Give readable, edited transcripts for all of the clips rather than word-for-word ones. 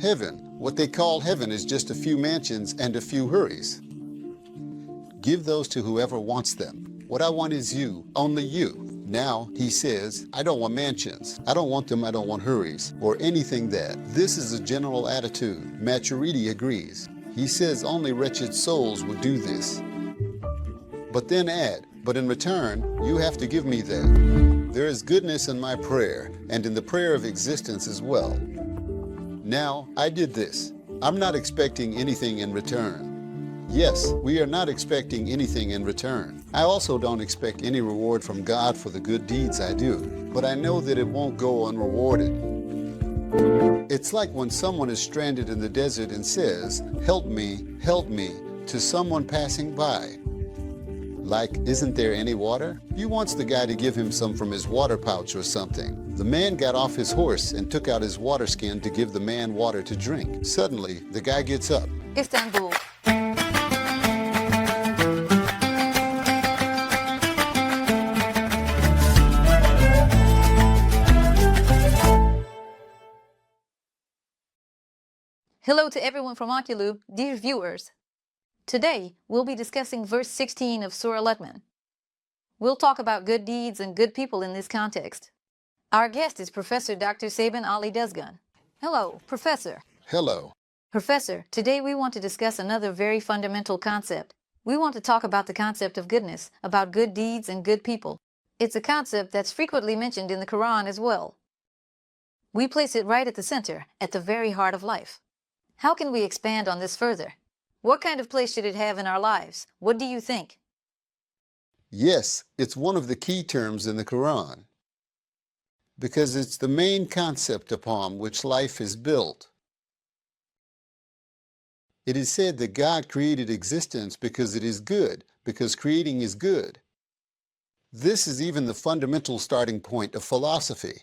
Heaven, what they call heaven, is just a few mansions and a few hurries. Give those to whoever wants them. What I want is you, only you. Now, he says, I don't want mansions. I don't want them, I don't want hurries, or anything that. This is a general attitude. Maturidi agrees. He says only wretched souls would do this. But then add, but in return, you have to give me that. There is goodness in my prayer, and in the prayer of existence as well. Now, I did this. I'm not expecting anything in return. Yes, we are not expecting anything in return. I also don't expect any reward from God for the good deeds I do, but I know that it won't go unrewarded. It's like when someone is stranded in the desert and says, help me, to someone passing by. Like, isn't there any water? He wants the guy to give him some from his water pouch or something. The man got off his horse and took out his water skin to give the man water to drink. Suddenly, the guy gets up. Istanbul. Hello to everyone from Akulu, dear viewers. Today, we'll be discussing verse 16 of Surah Luqman. We'll talk about good deeds and good people in this context. Our guest is Professor Dr. Şaban Ali Düzgün. Hello, Professor. Hello. Professor, today we want to discuss another very fundamental concept. We want to talk about the concept of goodness, about good deeds and good people. It's a concept that's frequently mentioned in the Quran as well. We place it right at the center, at the very heart of life. How can we expand on this further? What kind of place should it have in our lives? What do you think? Yes, it's one of the key terms in the Quran, because it's the main concept upon which life is built. It is said that God created existence because it is good, because creating is good. This is even the fundamental starting point of philosophy.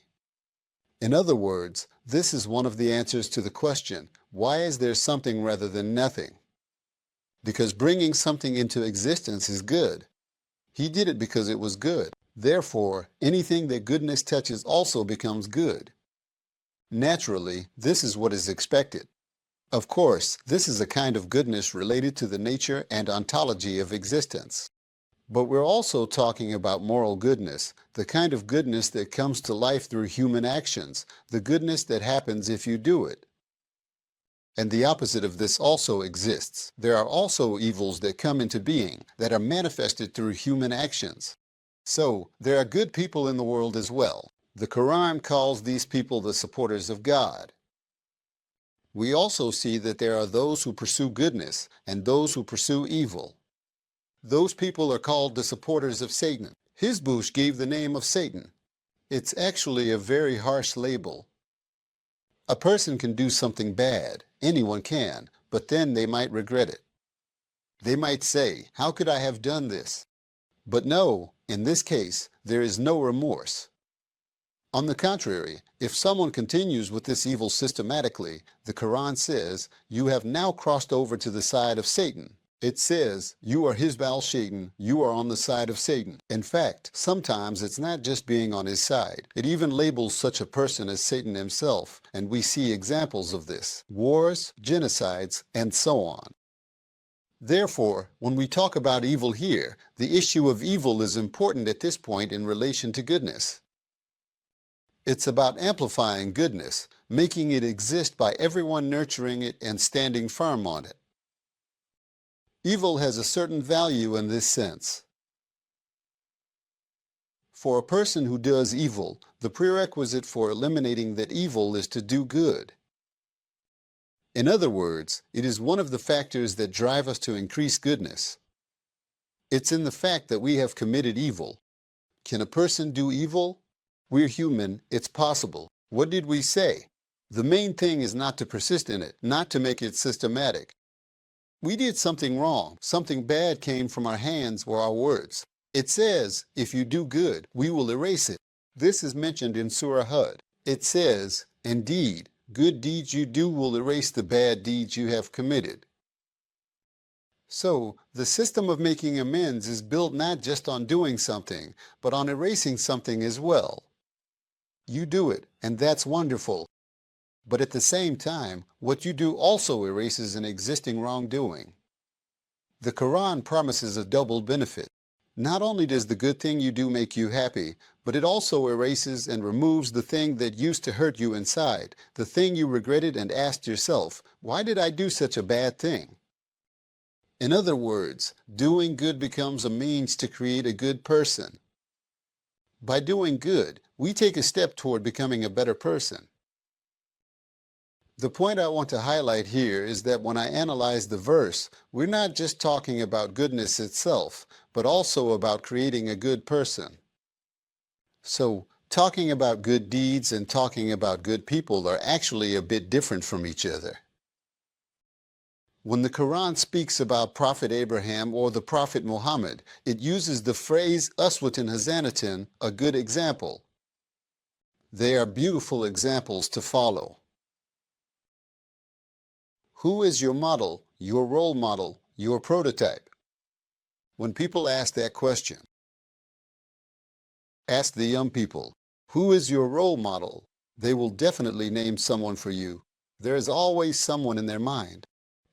In other words, this is one of the answers to the question, why is there something rather than nothing? Because bringing something into existence is good. He did it because it was good. Therefore, anything that goodness touches also becomes good. Naturally, this is what is expected. Of course, this is a kind of goodness related to the nature and ontology of existence. But we're also talking about moral goodness, the kind of goodness that comes to life through human actions, the goodness that happens if you do it. And the opposite of this also exists. There are also evils that come into being, that are manifested through human actions. So, there are good people in the world as well. The Quran calls these people the supporters of God. We also see that there are those who pursue goodness and those who pursue evil. Those people are called the supporters of Satan. Hizbush gave the name of Satan. It's actually a very harsh label. A person can do something bad, anyone can, but then they might regret it. They might say, how could I have done this? But no, in this case, there is no remorse. On the contrary, if someone continues with this evil systematically, the Quran says, you have now crossed over to the side of Satan. It says, you are Hizb al-Shaytan, you are on the side of Satan. In fact, sometimes it's not just being on his side. It even labels such a person as Satan himself, and we see examples of this. Wars, genocides, and so on. Therefore, when we talk about evil here, the issue of evil is important at this point in relation to goodness. It's about amplifying goodness, making it exist by everyone nurturing it and standing firm on it. Evil has a certain value in this sense. For a person who does evil, the prerequisite for eliminating that evil is to do good. In other words, it is one of the factors that drive us to increase goodness. It's in the fact that we have committed evil. Can a person do evil? We're human, it's possible. What did we say? The main thing is not to persist in it, not to make it systematic. We did something wrong, something bad came from our hands or our words. It says, if you do good, we will erase it. This is mentioned in Surah Hud. It says, indeed, good deeds you do will erase the bad deeds you have committed. So, the system of making amends is built not just on doing something, but on erasing something as well. You do it, and that's wonderful. But at the same time, what you do also erases an existing wrongdoing. The Quran promises a double benefit. Not only does the good thing you do make you happy, but it also erases and removes the thing that used to hurt you inside, the thing you regretted and asked yourself, why did I do such a bad thing? In other words, doing good becomes a means to create a good person. By doing good, we take a step toward becoming a better person. The point I want to highlight here is that when I analyze the verse, we're not just talking about goodness itself, but also about creating a good person. So, talking about good deeds and talking about good people are actually a bit different from each other. When the Quran speaks about Prophet Abraham or the Prophet Muhammad, it uses the phrase uswatun hasanatun, a good example. They are beautiful examples to follow. Who is your model, your role model, your prototype? When people ask that question, ask the young people, who is your role model? They will definitely name someone for you. There is always someone in their mind.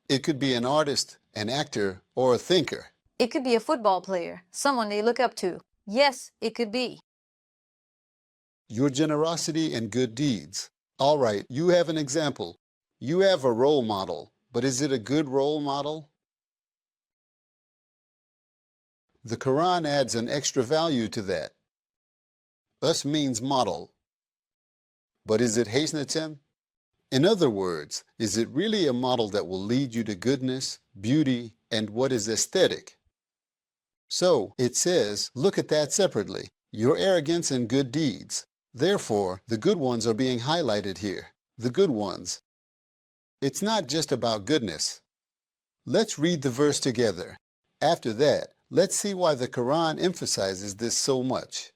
It could be an artist, an actor, or a thinker. It could be a football player, someone they look up to. Yes, it could be. Your generosity and good deeds. All right, you have an example. You have a role model, but is it a good role model? The Quran adds an extra value to that. Us means model. But is it hasanatun? In other words, is it really a model that will lead you to goodness, beauty, and what is aesthetic? So, it says, look at that separately. Your arrogance and good deeds. Therefore, the good ones are being highlighted here. The good ones. It's not just about goodness. Let's read the verse together. After that, let's see why the Quran emphasizes this so much.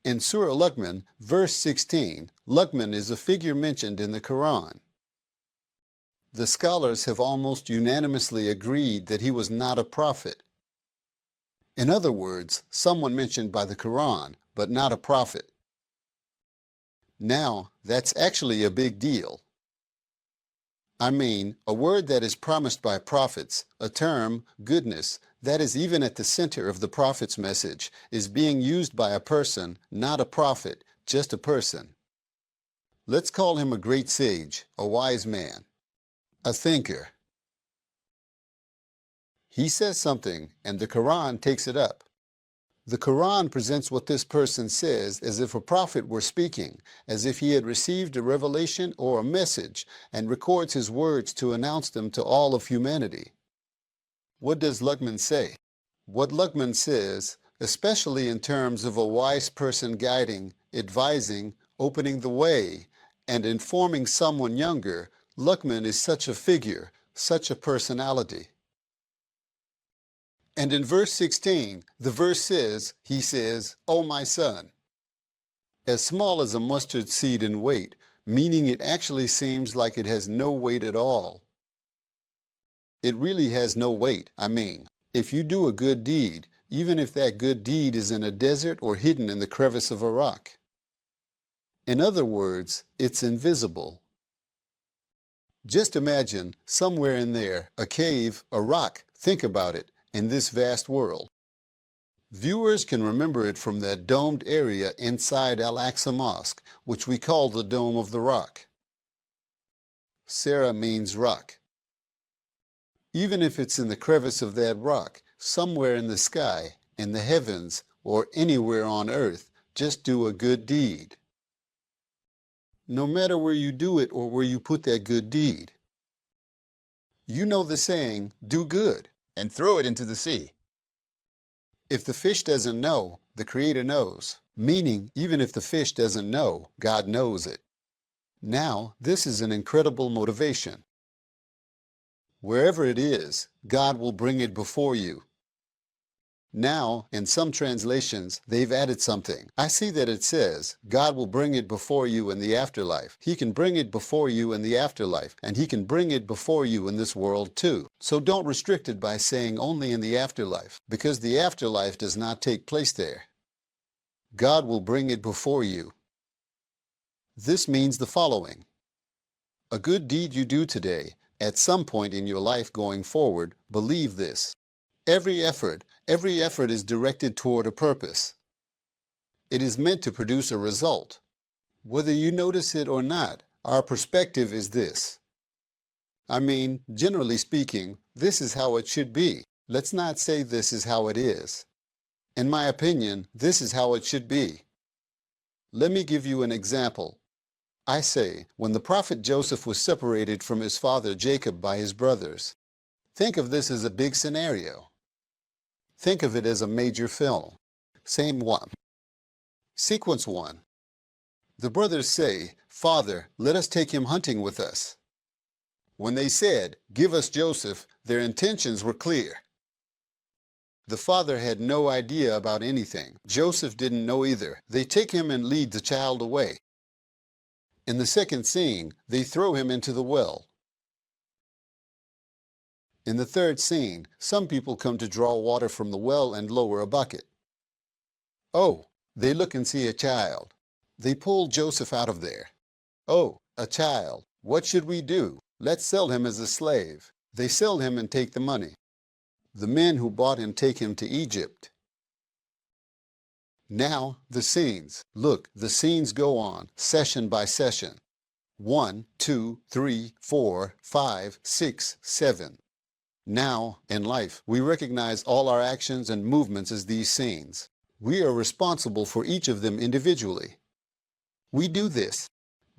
In Surah Luqman, verse 16, Luqman is a figure mentioned in the Quran. The scholars have almost unanimously agreed that he was not a prophet. In other words, someone mentioned by the Quran, but not a prophet. Now, that's actually a big deal. I mean, a word that is promised by prophets, a term, goodness, that is even at the center of the prophet's message, is being used by a person, not a prophet, just a person. Let's call him a great sage, a wise man, a thinker. He says something, and the Quran takes it up. The Quran presents what this person says as if a prophet were speaking, as if he had received a revelation or a message, and records his words to announce them to all of humanity. What does Luqman say? What Luqman says, especially in terms of a wise person guiding, advising, opening the way, and informing someone younger, Luqman is such a figure, such a personality. And in verse 16, the verse says, he says, "O my son," as small as a mustard seed in weight, meaning it actually seems like it has no weight at all. It really has no weight. I mean, if you do a good deed, even if that good deed is in a desert or hidden in the crevice of a rock. In other words, it's invisible. Just imagine, somewhere in there, a cave, a rock, think about it, in this vast world. Viewers can remember it from that domed area inside Al-Aqsa Mosque, which we call the Dome of the Rock. Sarah means rock. Even if it's in the crevice of that rock, somewhere in the sky, in the heavens, or anywhere on earth, just do a good deed. No matter where you do it or where you put that good deed. You know the saying, do good, and throw it into the sea. If the fish doesn't know, the Creator knows. Meaning, even if the fish doesn't know, God knows it. Now, this is an incredible motivation. Wherever it is, God will bring it before you. Now, in some translations, they've added something. I see that it says, God will bring it before you in the afterlife. He can bring it before you in the afterlife, and He can bring it before you in this world too. So don't restrict it by saying only in the afterlife, because the afterlife does not take place there. God will bring it before you. This means the following. A good deed you do today, at some point in your life going forward, believe this. Every effort is directed toward a purpose. It is meant to produce a result. Whether you notice it or not, our perspective is this. I mean, generally speaking, this is how it should be. Let's not say this is how it is. In my opinion, this is how it should be. Let me give you an example. I say, when the prophet Joseph was separated from his father Jacob by his brothers, think of this as a big scenario. Think of it as a major film. Scene 1. Sequence 1. The brothers say, "Father, let us take him hunting with us." When they said, "Give us Joseph," their intentions were clear. The father had no idea about anything. Joseph didn't know either. They take him and lead the child away. In the second scene, they throw him into the well. In the third scene, some people come to draw water from the well and lower a bucket. Oh, they look and see a child. They pull Joseph out of there. Oh, a child. What should we do? Let's sell him as a slave. They sell him and take the money. The men who bought him take him to Egypt. Now, the scenes. Look, the scenes go on, session by session. 1, 2, 3, 4, 5, 6, 7. Now, in life, we recognize all our actions and movements as these scenes. We are responsible for each of them individually. We do this.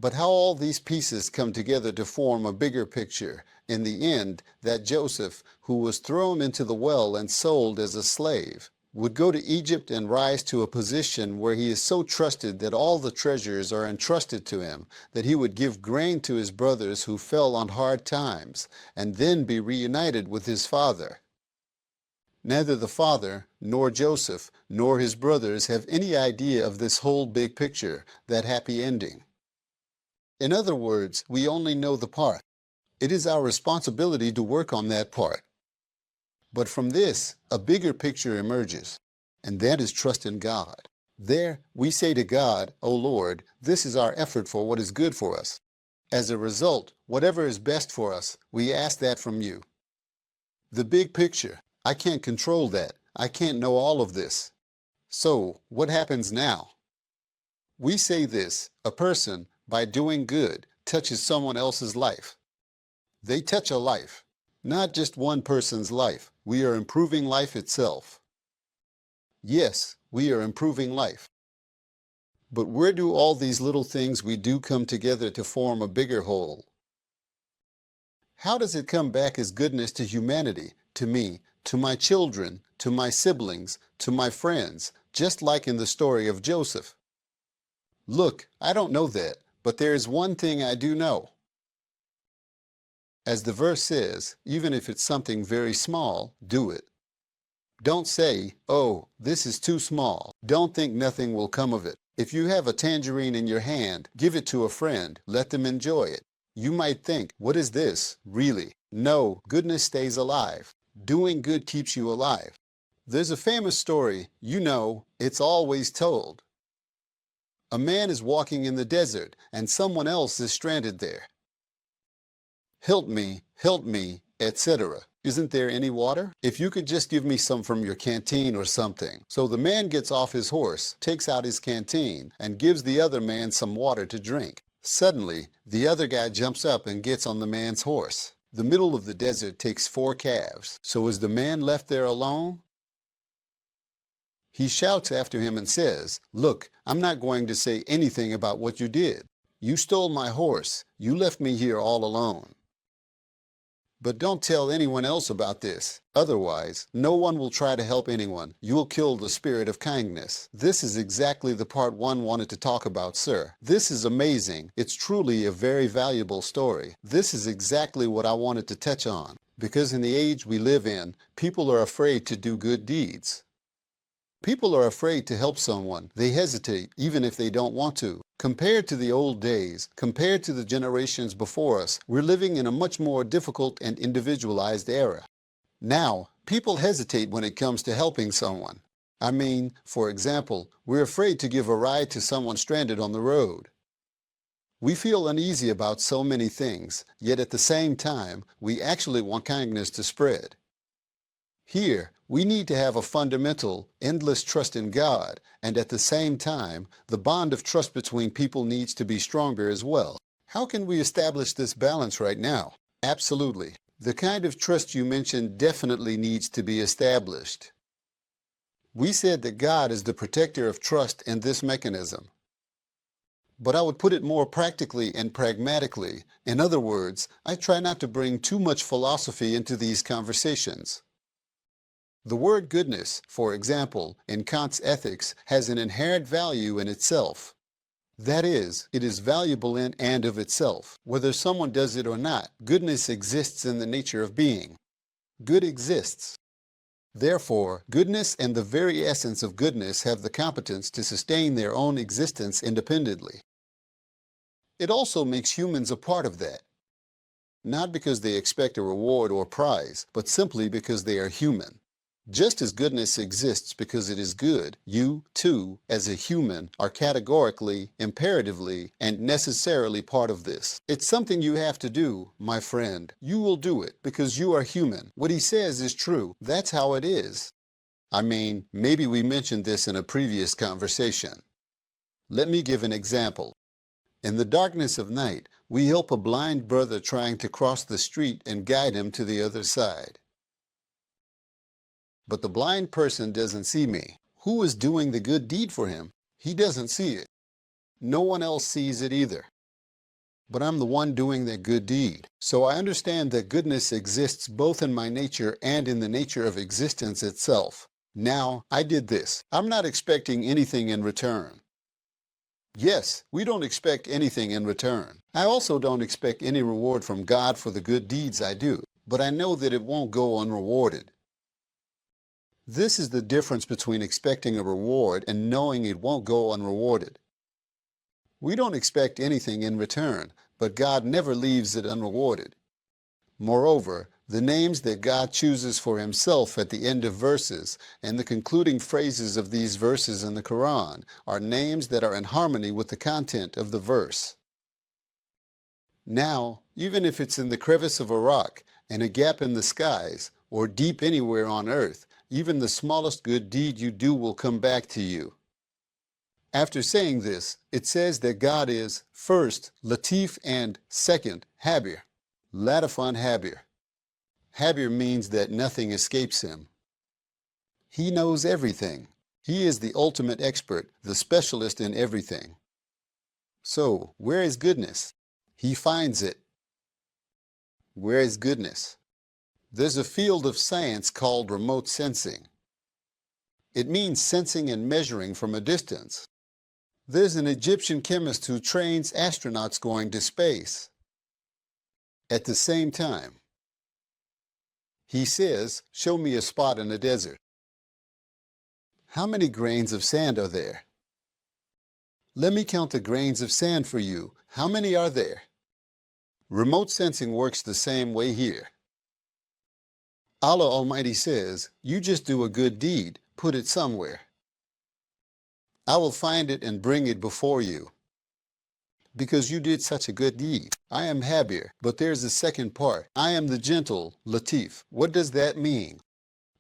But how all these pieces come together to form a bigger picture, in the end, that Joseph, who was thrown into the well and sold as a slave, would go to Egypt and rise to a position where he is so trusted that all the treasures are entrusted to him, that he would give grain to his brothers who fell on hard times, and then be reunited with his father. Neither the father, nor Joseph, nor his brothers have any idea of this whole big picture, that happy ending. In other words, we only know the part. It is our responsibility to work on that part. But from this, a bigger picture emerges, and that is trust in God. There, we say to God, "O Lord, this is our effort for what is good for us. As a result, whatever is best for us, we ask that from you." The big picture, I can't control that. I can't know all of this. So, what happens now? We say this: a person, by doing good, touches someone else's life. They touch a life, not just one person's life. We are improving life itself. Yes, we are improving life. But where do all these little things we do come together to form a bigger whole? How does it come back as goodness to humanity, to me, to my children, to my siblings, to my friends, just like in the story of Joseph? Look, I don't know that, but there is one thing I do know. As the verse says, even if it's something very small, do it. Don't say, "Oh, this is too small." Don't think nothing will come of it. If you have a tangerine in your hand, give it to a friend. Let them enjoy it. You might think, "What is this, really?" No, goodness stays alive. Doing good keeps you alive. There's a famous story, you know, it's always told. A man is walking in the desert, and someone else is stranded there. Help me, etc. Isn't there any water? If you could just give me some from your canteen or something. So the man gets off his horse, takes out his canteen, and gives the other man some water to drink. Suddenly, the other guy jumps up and gets on the man's horse. The middle of the desert takes 4 calves. So is the man left there alone? He shouts after him and says, "Look, I'm not going to say anything about what you did. You stole my horse. You left me here all alone. But don't tell anyone else about this. Otherwise, no one will try to help anyone. You will kill the spirit of kindness." This is exactly the part one wanted to talk about, sir. This is amazing. It's truly a very valuable story. This is exactly what I wanted to touch on. Because in the age we live in, people are afraid to do good deeds. People are afraid to help someone. They hesitate, even if they don't want to. Compared to the old days, compared to the generations before us, we're living in a much more difficult and individualized era. Now, people hesitate when it comes to helping someone. I mean, for example, we're afraid to give a ride to someone stranded on the road. We feel uneasy about so many things, yet at the same time, we actually want kindness to spread. Here, we need to have a fundamental, endless trust in God, and at the same time, the bond of trust between people needs to be stronger as well. How can we establish this balance right now? Absolutely. The kind of trust you mentioned definitely needs to be established. We said that God is the protector of trust in this mechanism. But I would put it more practically and pragmatically. In other words, I try not to bring too much philosophy into these conversations. The word goodness, for example, in Kant's Ethics, has an inherent value in itself. That is, it is valuable in and of itself. Whether someone does it or not, goodness exists in the nature of being. Good exists. Therefore, goodness and the very essence of goodness have the competence to sustain their own existence independently. It also makes humans a part of that. Not because they expect a reward or prize, but simply because they are human. Just as goodness exists because it is good, you, too, as a human, are categorically, imperatively, and necessarily part of this. It's something you have to do, my friend. You will do it because you are human. What he says is true. That's how it is. I mean, maybe we mentioned this in a previous conversation. Let me give an example. In the darkness of night, we help a blind brother trying to cross the street and guide him to the other side. But the blind person doesn't see me. Who is doing the good deed for him? He doesn't see it. No one else sees it either. But I'm the one doing that good deed. So I understand that goodness exists both in my nature and in the nature of existence itself. Now, I did this. I'm not expecting anything in return. Yes, we don't expect anything in return. I also don't expect any reward from God for the good deeds I do, but I know that it won't go unrewarded. This is the difference between expecting a reward and knowing it won't go unrewarded. We don't expect anything in return, but God never leaves it unrewarded. Moreover, the names that God chooses for himself at the end of verses and the concluding phrases of these verses in the Quran are names that are in harmony with the content of the verse. Now, even if it's in the crevice of a rock, in a gap in the skies, or deep anywhere on earth, even the smallest good deed you do will come back to you. After saying this, it says that God is, first, Latif and, second, Habir. Latifan Habir. Habir means that nothing escapes him. He knows everything. He is the ultimate expert, the specialist in everything. So, where is goodness? He finds it. Where is goodness? There's a field of science called remote sensing. It means sensing and measuring from a distance. There's an Egyptian chemist who trains astronauts going to space. At the same time, he says, "Show me a spot in the desert." How many grains of sand are there? Let me count the grains of sand for you. How many are there? Remote sensing works the same way here. Allah Almighty says, "You just do a good deed, put it somewhere. I will find it and bring it before you. Because you did such a good deed. I am Habir, but there's a second part. I am the gentle, Latif. What does that mean?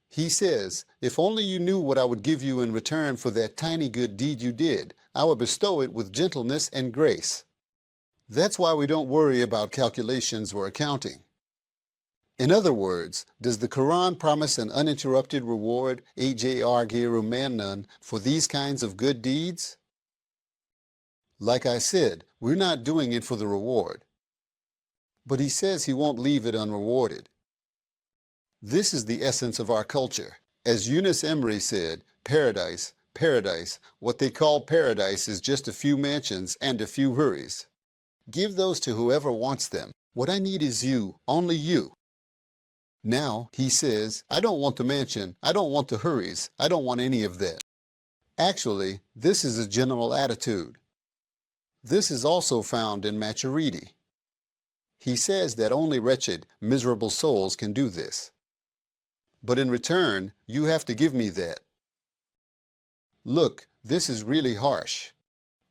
He says, if only you knew what I would give you in return for that tiny good deed you did, I would bestow it with gentleness and grace. That's why we don't worry about calculations or accounting. In other words, does the Quran promise an uninterrupted reward, ajr gairu mamnun, for these kinds of good deeds? Like I said, we're not doing it for the reward. But he says he won't leave it unrewarded. This is the essence of our culture. As Yunus Emre said, paradise, paradise, what they call paradise is just a few mansions and a few houris. Give those to whoever wants them. What I need is you, only you. Now, he says, I don't want the mansion, I don't want the houris, I don't want any of that. Actually, this is a general attitude. This is also found in Maturidi. He says that only wretched, miserable souls can do this. But in return, you have to give me that. Look, this is really harsh.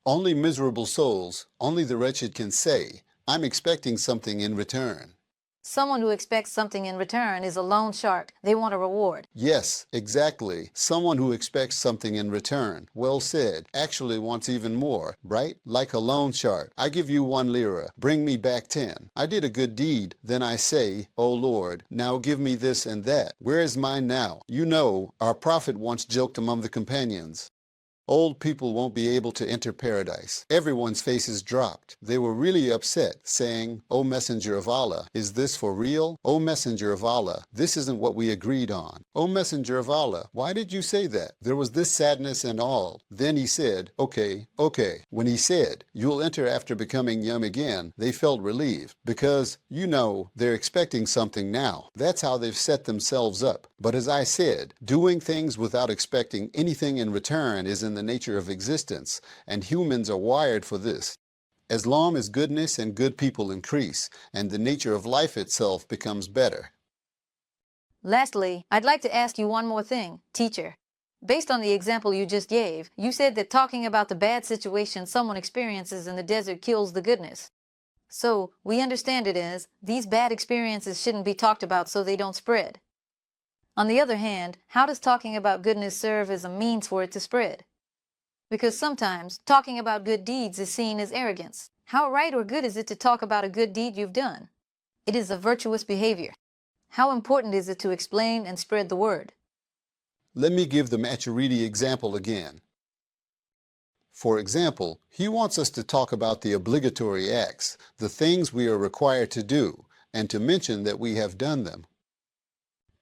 Only miserable souls, only the wretched can say, I'm expecting something in return. Someone who expects something in return is a loan shark. They want a reward. Yes, exactly. Someone who expects something in return, well said, actually wants even more, right? Like a loan shark. I give you 1 lira, bring me back 10. I did a good deed, then I say, oh Lord, now give me this and that. Where is mine now? You know, our prophet once joked among the companions. Old people won't be able to enter paradise. Everyone's faces dropped. They were really upset, saying, O Messenger of Allah, is this for real? O Messenger of Allah, this isn't what we agreed on. O Messenger of Allah, why did you say that? There was this sadness and all. Then he said, okay. When he said, you'll enter after becoming young again, they felt relieved because, you know, they're expecting something now. That's how they've set themselves up. But as I said, doing things without expecting anything in return is in the nature of existence, and humans are wired for this. As long as goodness and good people increase, and the nature of life itself becomes better. Lastly, I'd like to ask you one more thing, teacher. Based on the example you just gave, you said that talking about the bad situation someone experiences in the desert kills the goodness. So, we understand it as, these bad experiences shouldn't be talked about so they don't spread. On the other hand, how does talking about goodness serve as a means for it to spread? Because sometimes, talking about good deeds is seen as arrogance. How right or good is it to talk about a good deed you've done? It is a virtuous behavior. How important is it to explain and spread the word? Let me give the Maturidi example again. For example, he wants us to talk about the obligatory acts, the things we are required to do, and to mention that we have done them.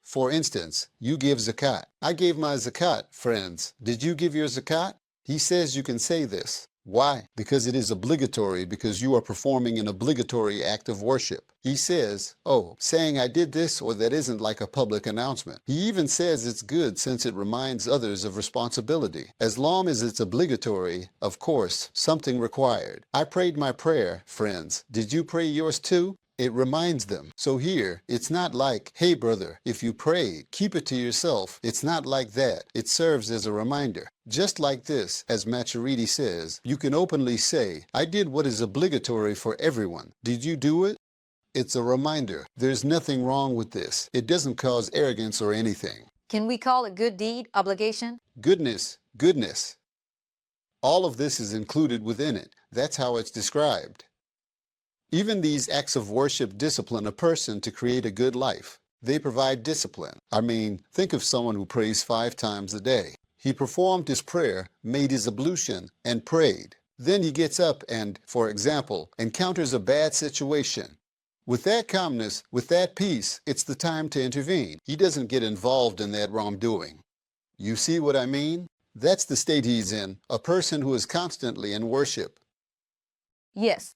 For instance, you give zakat. I gave my zakat, friends. Did you give your zakat? He says you can say this. Why? Because it is obligatory, because you are performing an obligatory act of worship. He says, oh, saying I did this or that isn't like a public announcement. He even says it's good since it reminds others of responsibility. As long as it's obligatory, of course, something required. I prayed my prayer, friends. Did you pray yours too? It reminds them. So here, it's not like, hey brother, if you prayed, keep it to yourself. It's not like that. It serves as a reminder. Just like this, as Maturidi says, you can openly say, I did what is obligatory for everyone. Did you do it? It's a reminder. There's nothing wrong with this. It doesn't cause arrogance or anything. Can we call it good deed, obligation? Goodness. All of this is included within it. That's how it's described. Even these acts of worship discipline a person to create a good life. They provide discipline. I mean, think of someone who prays 5 times a day. He performed his prayer, made his ablution, and prayed. Then he gets up and, for example, encounters a bad situation. With that calmness, with that peace, it's the time to intervene. He doesn't get involved in that wrongdoing. You see what I mean? That's the state he's in, a person who is constantly in worship. Yes.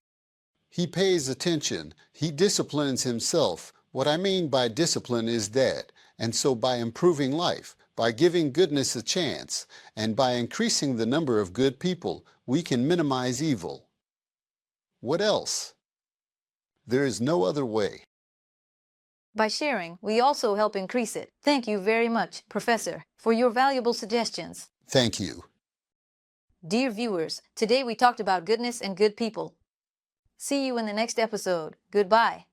He pays attention. He disciplines himself. What I mean by discipline is that. And so by improving life, by giving goodness a chance, and by increasing the number of good people, we can minimize evil. What else? There is no other way. By sharing, we also help increase it. Thank you very much, Professor, for your valuable suggestions. Thank you. Dear viewers, today we talked about goodness and good people. See you in the next episode. Goodbye.